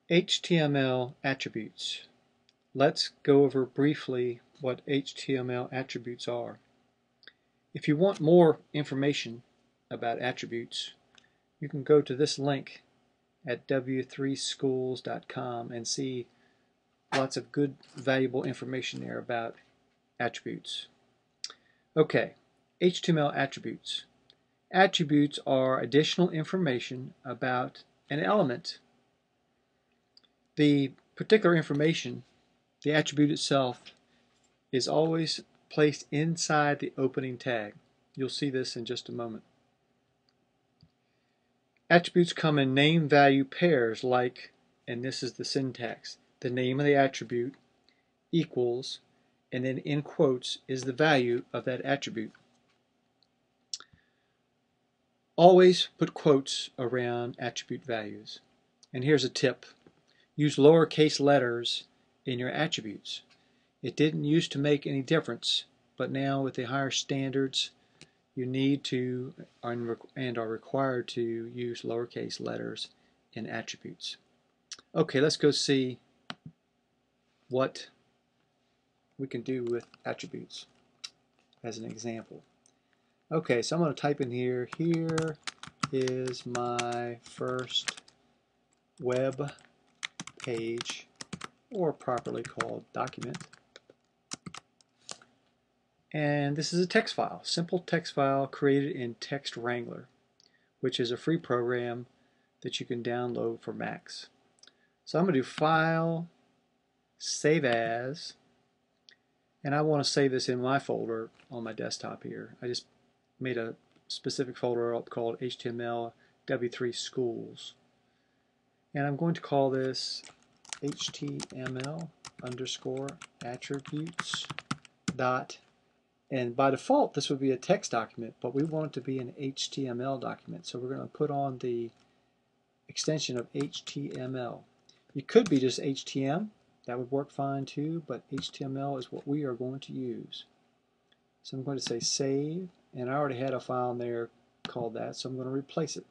HTML attributes. Let's go over briefly what HTML attributes are. If you want more information about attributes, you can go to this link at w3schools.com and see lots of good, valuable information there about attributes. Okay, HTML attributes. Attributes are additional information about an element. The particular information, the attribute itself, is always placed inside the opening tag. You'll see this in just a moment. Attributes come in name-value pairs like, and this is the syntax, the name of the attribute equals, and then in quotes is the value of that attribute. Always put quotes around attribute values. And here's a tip. Use lowercase letters in your attributes. It didn't used to make any difference, but now with the higher standards you need to and are required to use lowercase letters in attributes. Okay, let's go see what we can do with attributes as an example. Okay, so I'm going to type in here is my first web page, or properly called document. And this is a text file, simple text file created in Text Wrangler, which is a free program that you can download for Macs. So I'm going to do File, Save As, and I want to save this in my folder on my desktop here. I just made a specific folder up called HTML w3schools. And I'm going to call this HTML underscore attributes dot, and by default this would be a text document, but we want it to be an HTML document, so we're going to put on the extension of HTML. It could be just HTML, that would work fine too, but HTML is what we are going to use. So I'm going to say save, and I already had a file in there called that, so I'm going to replace it.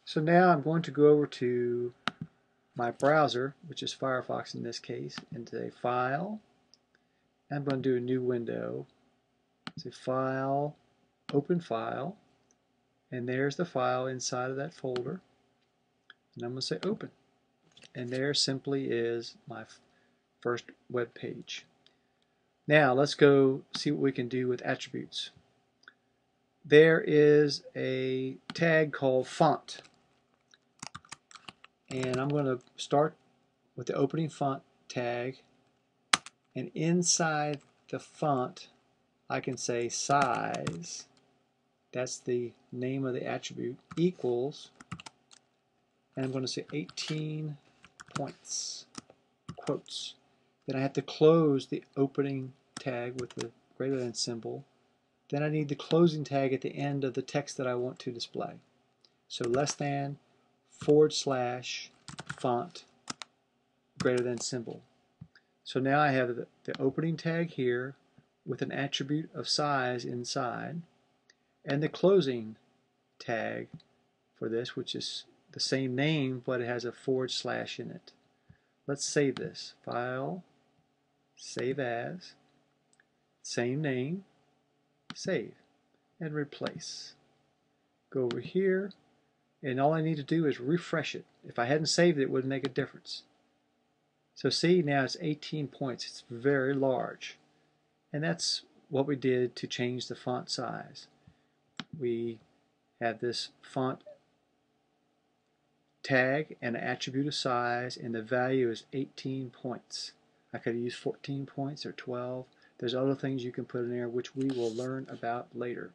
So now I'm going to go over to my browser, which is Firefox in this case, and say File. I'm going to do a new window. Say File, Open File, and there's the file inside of that folder. And I'm going to say Open. And there simply is my first web page. Now let's go see what we can do with attributes. There is a tag called font. And I'm going to start with the opening font tag, and inside the font I can say size, that's the name of the attribute, equals, and I'm going to say 18 points, quotes. Then I have to close the opening tag with the greater than symbol. Then I need the closing tag at the end of the text that I want to display. So less than / font greater than symbol. So now I have the opening tag here with an attribute of size inside, and the closing tag for this, which is the same name but it has a / in it. Let's save this. File, Save As, same name, save, and replace. Go over here, and all I need to do is refresh it. If I hadn't saved it, it wouldn't make a difference. So see, now it's 18 points. It's very large. And that's what we did to change the font size. We have this font tag and an attribute of size, and the value is 18 points. I could use 14 points or 12. There's other things you can put in there which we will learn about later.